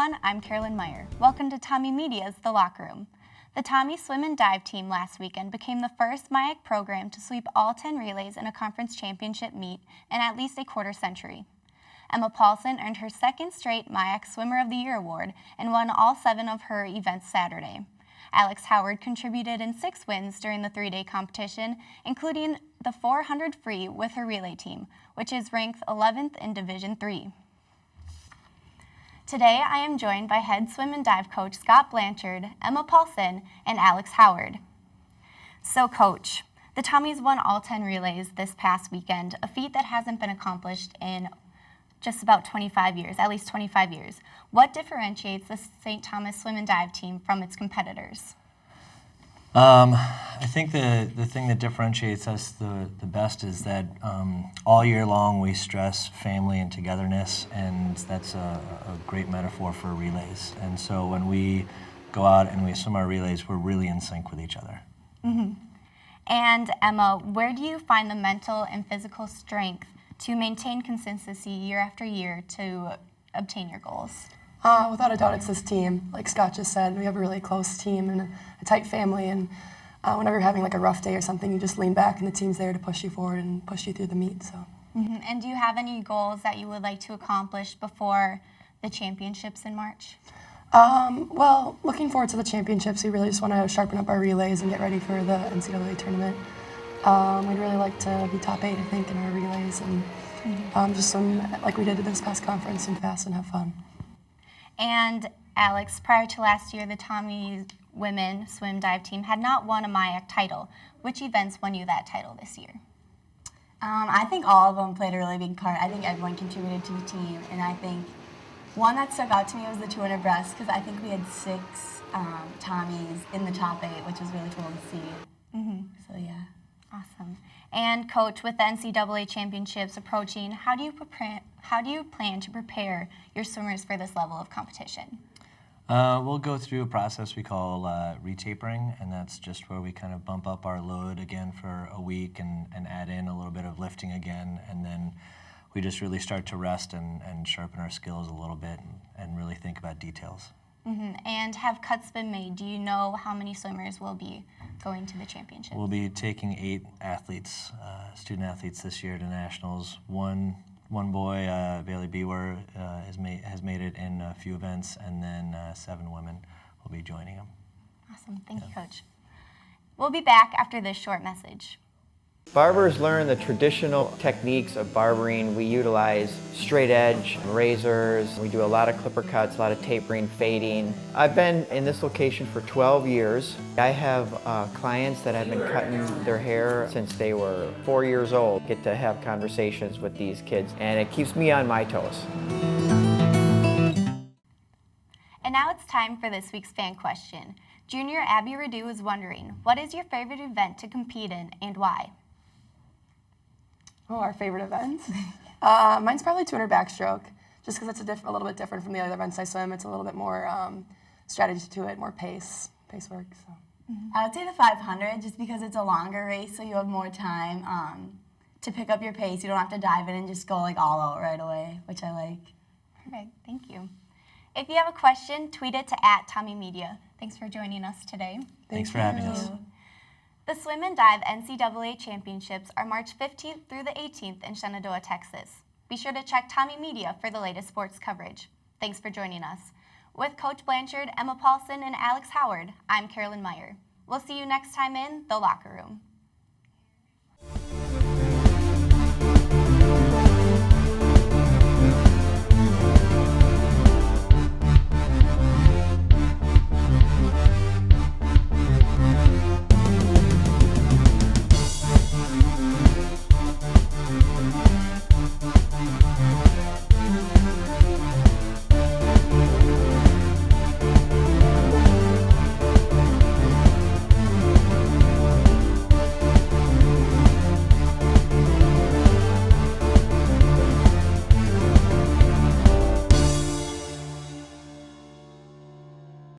everyone, I'm Carolyn Meyer. Welcome to TommieMedia's The Locker Room. The Tommie swim and dive team last weekend became the first MIAC program to sweep all 10 relays in a conference championship meet in at least a quarter century. Emma Paulson earned her second straight MIAC Swimmer of the Year award and won all 7 of her events Saturday. Alex Howard contributed in 6 wins during the 3-day competition, including the 400 free with her relay team, which is ranked 11th in Division III. Today, I am joined by head swim and dive coach Scott Blanchard, Emma Paulson, and Alex Howard. So, coach, the Tommies won all 10 relays this past weekend, a feat that hasn't been accomplished in just about 25 years, at least 25 years. What differentiates the St. Thomas swim and dive team from its competitors? I think the thing that differentiates us the best is that all year long we stress family and togetherness, and that's a great metaphor for relays. And so when we go out and we swim our relays, we're really in sync with each other. Mm-hmm. And Emma, where do you find the mental and physical strength to maintain consistency year after year to obtain your goals? Without a doubt, it's this team. Like Scott just said, we have a really close team and a tight family, and whenever you're having like a rough day or something, you just lean back and the team's there to push you forward and push you through the meet. So. Mm-hmm. And do you have any goals that you would like to accomplish before the championships in March? Well, looking forward to the championships, we really just want to sharpen up our relays and get ready for the NCAA tournament. We'd really like to be top 8, I think, in our relays, and just swim like we did at this past conference and fast and have fun. And Alex, prior to last year, the Tommie women swim dive team had not won a MIAC title. Which events won you that title this year? I think all of them played a really big part. I think everyone contributed to the team, and I think one that stuck out to me was the 200 breast, because I think we had 6 Tommies in the top 8, which was really cool to see. Mm-hmm. So yeah. Awesome. And coach, with the NCAA championships approaching, how do you plan to prepare your swimmers for this level of competition? We'll go through a process we call retapering, and that's just where we kind of bump up our load again for a week and add in a little bit of lifting again, and then we just really start to rest and sharpen our skills a little bit and really think about details. Mm-hmm. And have cuts been made? Do you know how many swimmers will be going to the championship? We'll be taking 8 athletes, student athletes this year to nationals. One boy, Bailey Bewer, has made it in a few events, and then 7 women will be joining him. Awesome. Thank you, Coach. We'll be back after this short message. Barbers learn the traditional techniques of barbering. We utilize straight edge razors. We do a lot of clipper cuts, a lot of tapering, fading. I've been in this location for 12 years. I have clients that have been cutting their hair since they were 4 years old. Get to have conversations with these kids, and it keeps me on my toes. And now it's time for this week's fan question. Junior Abby Radu is wondering, what is your favorite event to compete in and why? Oh, our favorite events? Mine's probably 200 backstroke, just because it's a little bit different from the other events I swim. It's a little bit more strategy to it, more pace work. So. Mm-hmm. I would say the 500, just because it's a longer race, so you have more time to pick up your pace. You don't have to dive in and just go like all out right away, which I like. Perfect, thank you. If you have a question, tweet it to @TommieMedia. Thanks for joining us today. Thanks for having us. The Swim and Dive NCAA Championships are March 15th through the 18th in Shenandoah, Texas. Be sure to check TommieMedia for the latest sports coverage. Thanks for joining us. With Coach Blanchard, Emma Paulson, and Alex Howard, I'm Carolyn Meyer. We'll see you next time in The Locker Room.